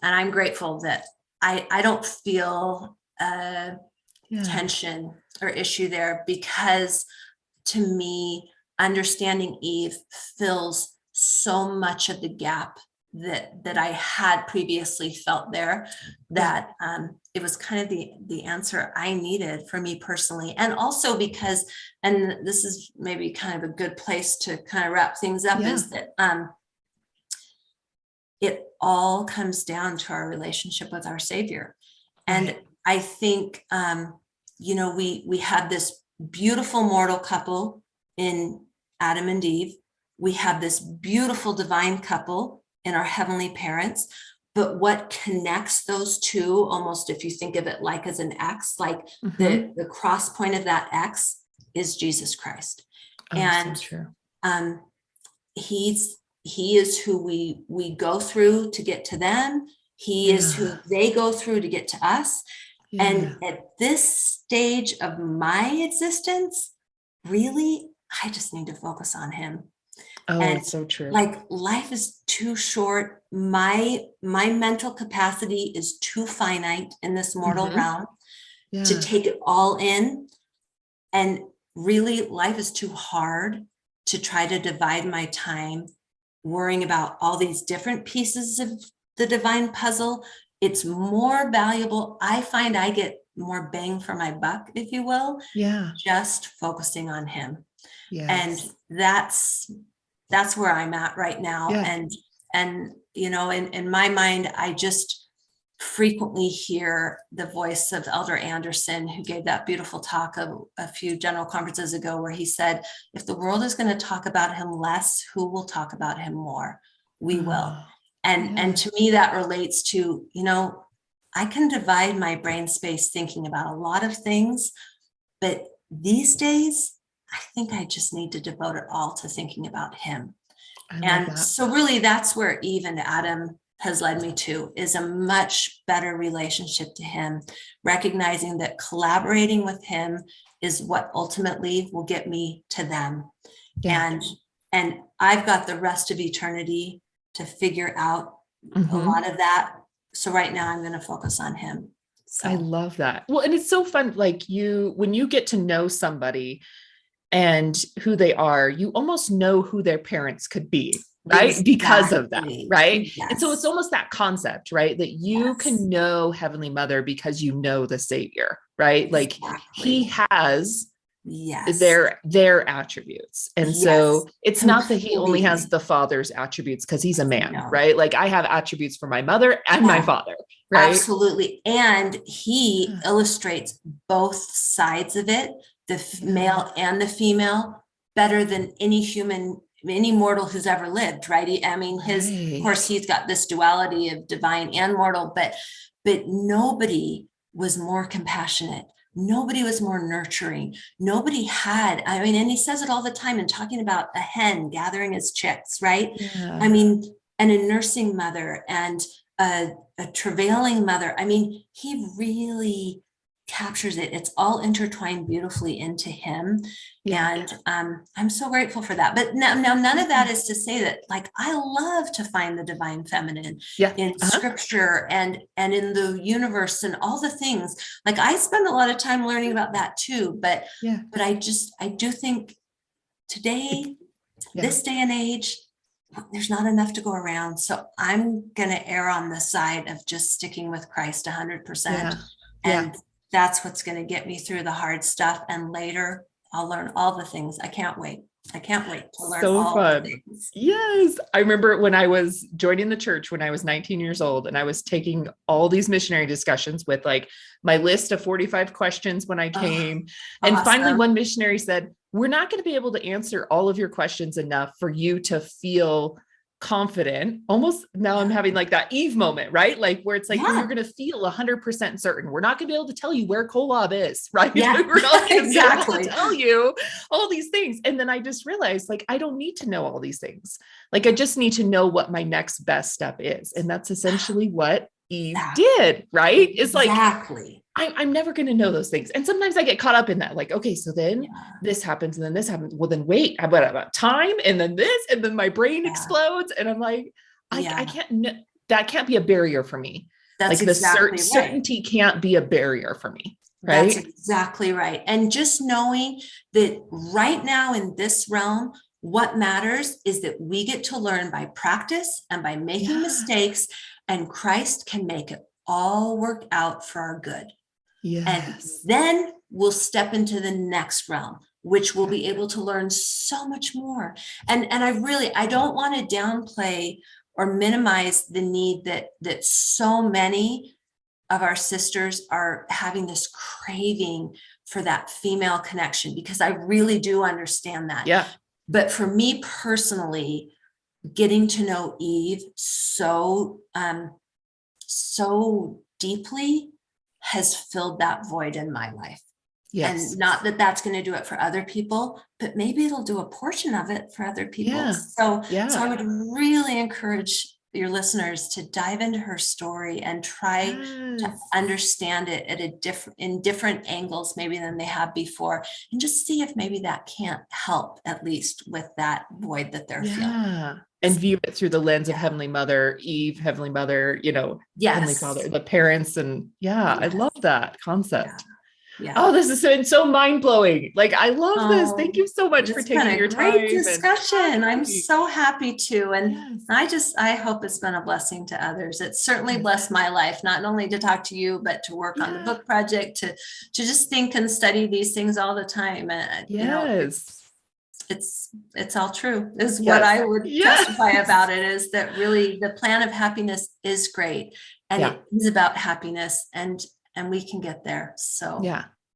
S2: I'm grateful that I don't feel tension or issue there, because to me, understanding Eve fills so much of the gap that I had previously felt there, that it was kind of the answer I needed for me personally. And also because, and this is maybe kind of a good place to kind of wrap things up, is that it all comes down to our relationship with our Savior. And I think, we have this beautiful mortal couple in Adam and Eve. We have this beautiful divine couple in our heavenly parents. But what connects those two, almost if you think of it like as an X, like the cross point of that X is Jesus Christ. And
S1: so true.
S2: he is who we go through to get to them. He is who they go through to get to us. And at this stage of my existence, really, I just need to focus on him.
S1: Oh, and it's so true.
S2: Like, life is too short. My mental capacity is too finite in this mortal realm to take it all in. And really, life is too hard to try to divide my time worrying about all these different pieces of the divine puzzle. It's more valuable. I find I get more bang for my buck, if you will, just focusing on him. And that's where I'm at right now. And in my mind, I just frequently hear the voice of Elder Anderson, who gave that beautiful talk a few general conferences ago, where he said, if the world is going to talk about him less, who will talk about him more? We will. And to me, that relates to, I can divide my brain space thinking about a lot of things, but these days, I think I just need to devote it all to thinking about him. And so really, that's where Eve and Adam has led me to, is a much better relationship to him, recognizing that collaborating with him is what ultimately will get me to them. And I've got the rest of eternity to figure out a lot of that. So right now I'm going to focus on him. So.
S1: I love that. Well, and it's so fun. Like when you get to know somebody and who they are, you almost know who their parents could be, right?
S2: Exactly.
S1: Because of that, right?
S2: Yes.
S1: And so it's almost that concept, right? That you
S2: Yes.
S1: can know Heavenly Mother because you know the Savior, right? Like he has their attributes. And so it's not that he only has the Father's attributes because he's a man, right? Like I have attributes for my mother and my father, right?
S2: Absolutely. And he illustrates both sides of it, the male and the female, better than any mortal who's ever lived, right? I mean, of course, he's got this duality of divine and mortal, but nobody was more compassionate. Nobody was more nurturing. Nobody had, I mean, and he says it all the time in talking about a hen gathering his chicks, right?
S1: Yeah.
S2: I mean, and a nursing mother and a travailing mother. I mean, he really captures it. It's all intertwined beautifully into him. And I'm so grateful for that. But now none of that is to say that, like, I love to find the divine feminine in scripture and in the universe and all the things. Like I spend a lot of time learning about that too. But I do think today, this day and age, there's not enough to go around. So I'm going to err on the side of just sticking with Christ 100%. And that's what's going to get me through the hard stuff. And later I'll learn all the things. I can't wait. I can't wait to learn all the things.
S1: Yes. I remember when I was joining the church when I was 19 years old, and I was taking all these missionary discussions with like my list of 45 questions when I came. And finally, one missionary said, we're not going to be able to answer all of your questions enough for you to feel confident. Almost now I'm having like that Eve moment, right? Like where it's like, you're going to feel 100% certain. We're not going to be able to tell you where Kolob is, right?
S2: Yeah,
S1: like, we're not going to be able to tell you all these things. And then I just realized like, I don't need to know all these things. Like, I just need to know what my next best step is. And that's essentially what Eve did, right? It's like, I'm never going to know those things. And sometimes I get caught up in that, like, okay, so then this happens and then this happens. Well, then wait, about time and then this, and then my brain explodes. And I'm like, I can't, that can't be a barrier for me.
S2: That's
S1: like the certainty can't be a barrier for me. Right.
S2: That's exactly right. And just knowing that right now in this realm, what matters is that we get to learn by practice and by making mistakes, and Christ can make it all work out for our good. And then we'll step into the next realm, which we'll be able to learn so much more. And I don't want to downplay or minimize the need that so many of our sisters are having this craving for that female connection, because I really do understand that.
S1: Yeah.
S2: But for me personally, getting to know Eve so deeply has filled that void in my life. Yes. And not that that's going to do it for other people, but maybe it'll do a portion of it for other people. Yeah. So I would really encourage your listeners to dive into her story and try to understand it in different angles, maybe than they have before, and just see if maybe that can't help at least with that void that they're feeling.
S1: And view it through the lens of Heavenly Mother, Eve, Heavenly Mother, Heavenly Father, the parents. And I love that concept. Yeah. Oh, this has been so mind-blowing. Like, I love this. Thank you so much for taking your time.
S2: Great discussion. I'm so happy to. And I hope it's been a blessing to others. It's certainly blessed my life, not only to talk to you, but to work on the book project, to just think and study these things all the time. It's all true, is what I would testify about it, is that really the plan of happiness is great. And it is about happiness, and we can get there. So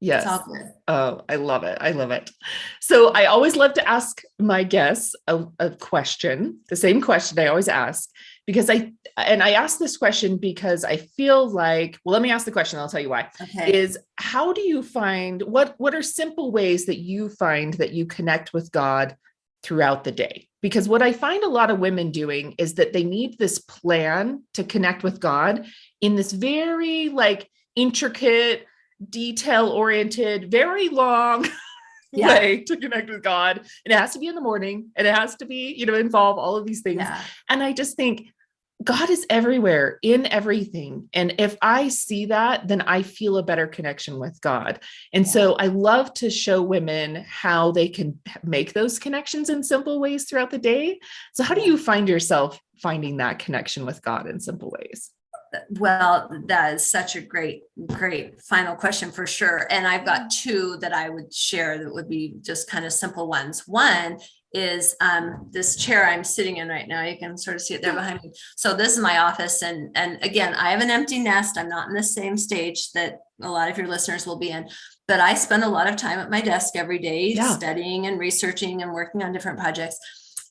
S2: it's all good.
S1: Oh, I love it. I love it. So I always love to ask my guests a question, the same question I always ask, because I ask this question because I feel like, well, let me ask the question. I'll tell you why. Is how do you find, what are simple ways that you find that you connect with God throughout the day? Because what I find a lot of women doing is that they need this plan to connect with God in this very like intricate, detail-oriented, very long way to connect with God. And it has to be in the morning, and it has to be, involve all of these things. And I just think, God is everywhere, in everything. And if I see that, then I feel a better connection with God. And so I love to show women how they can make those connections in simple ways throughout the day. So how do you find yourself finding that connection with God in simple ways?
S2: Well, that is such a great final question for sure. And I've got two that I would share that would be just kind of simple ones. One is this chair I'm sitting in right now. You can sort of see it there behind me. So this is my office. And again, I have an empty nest. I'm not in the same stage that a lot of your listeners will be in, but I spend a lot of time at my desk every day studying and researching and working on different projects.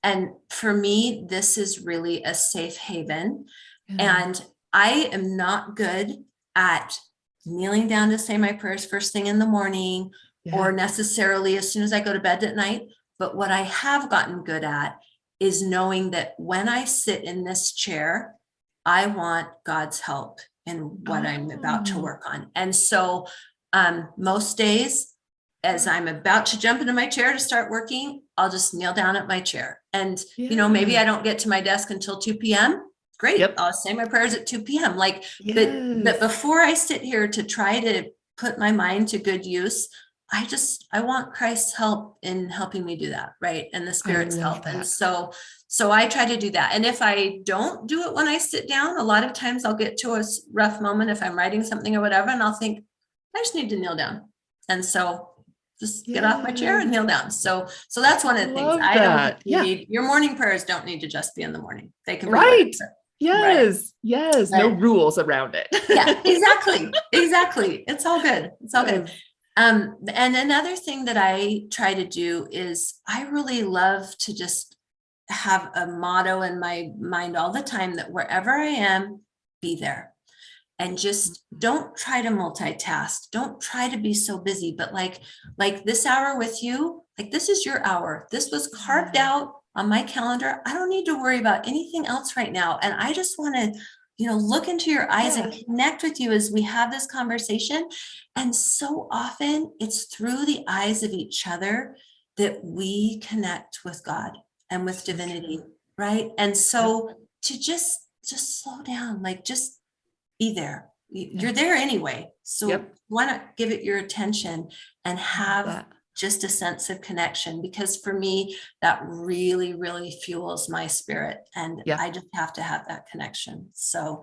S2: And for me, this is really a safe haven. And I am not good at kneeling down to say my prayers first thing in the morning or necessarily as soon as I go to bed at night. But what I have gotten good at is knowing that when I sit in this chair, I want God's help in what I'm about to work on. And so most days, as I'm about to jump into my chair to start working, I'll just kneel down at my chair. And, maybe I don't get to my desk until 2 p.m. Great. I'll say my prayers at 2 p.m. But before I sit here to try to put my mind to good use, I want Christ's help in helping me do that. Right. And the Spirit's help. That. And so I try to do that. And if I don't do it when I sit down, a lot of times I'll get to a rough moment if I'm writing something or whatever, and I'll think, I just need to kneel down. And so just get off my chair and kneel down. So that's one of the things. I don't need, your morning prayers don't need to just be in the morning. They can be Yes.
S1: No rules around it.
S2: Exactly. It's all good. And another thing that I try to do is I really love to just have a motto in my mind all the time that wherever I am, be there. And just don't try to multitask. Don't try to be so busy, but like this hour with you, like this is your hour. This was carved out on my calendar. I don't need to worry about anything else right now. And I just want to, look into your eyes and connect with you as we have this conversation. And so often it's through the eyes of each other that we connect with God and with divinity, right? And so to just slow down, just be there. You're there anyway. So why not give it your attention and have just a sense of connection? Because for me, that really, really fuels my spirit. And I just have to have that connection. So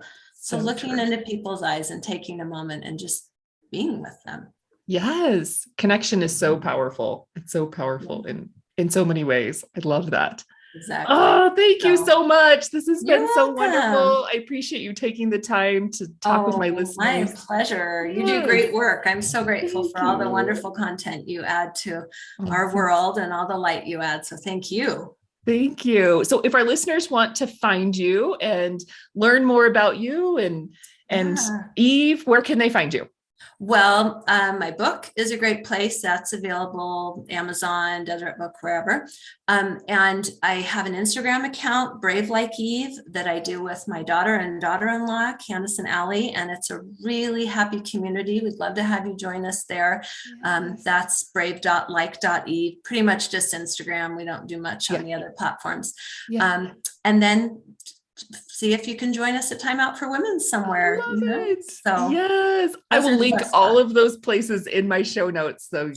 S2: looking into people's eyes and taking a moment and just being with them.
S1: Yes. Connection is so powerful. It's so powerful in so many ways. I love that.
S2: Exactly.
S1: Oh, thank you so much. This has been so wonderful. I appreciate you taking the time to talk with my listeners.
S2: My pleasure. You do great work. I'm so grateful for all the wonderful content you add to our world and all the light you add. So thank you.
S1: Thank you. So if our listeners want to find you and learn more about you and Eve, where can they find you?
S2: Well, my book is a great place. That's available, Amazon, Deseret Book, wherever. And I have an Instagram account, Brave Like Eve, that I do with my daughter and daughter-in-law, Candace and Allie. And it's a really happy community. We'd love to have you join us there. That's brave.like.eve, pretty much just Instagram. We don't do much on the other platforms. And then see if you can join us at Time Out for Women somewhere. So
S1: yes, I will link all of those places in my show notes so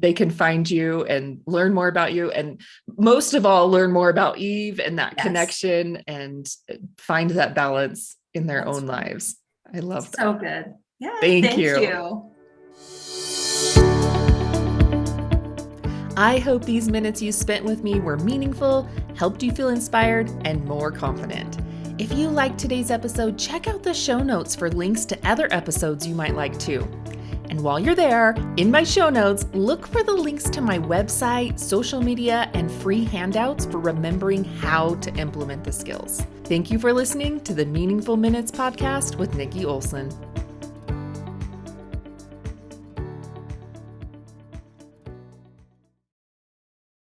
S1: they can find you and learn more about you, and most of all, learn more about Eve and that connection and find that balance in their own lives. I love that.
S2: So good. Yeah.
S1: Thank you. I hope these minutes you spent with me were meaningful, helped you feel inspired, and more confident. If you liked today's episode, check out the show notes for links to other episodes you might like too. And while you're there, in my show notes, look for the links to my website, social media, and free handouts for remembering how to implement the skills. Thank you for listening to the Meaningful Minutes podcast with Nikki Olson.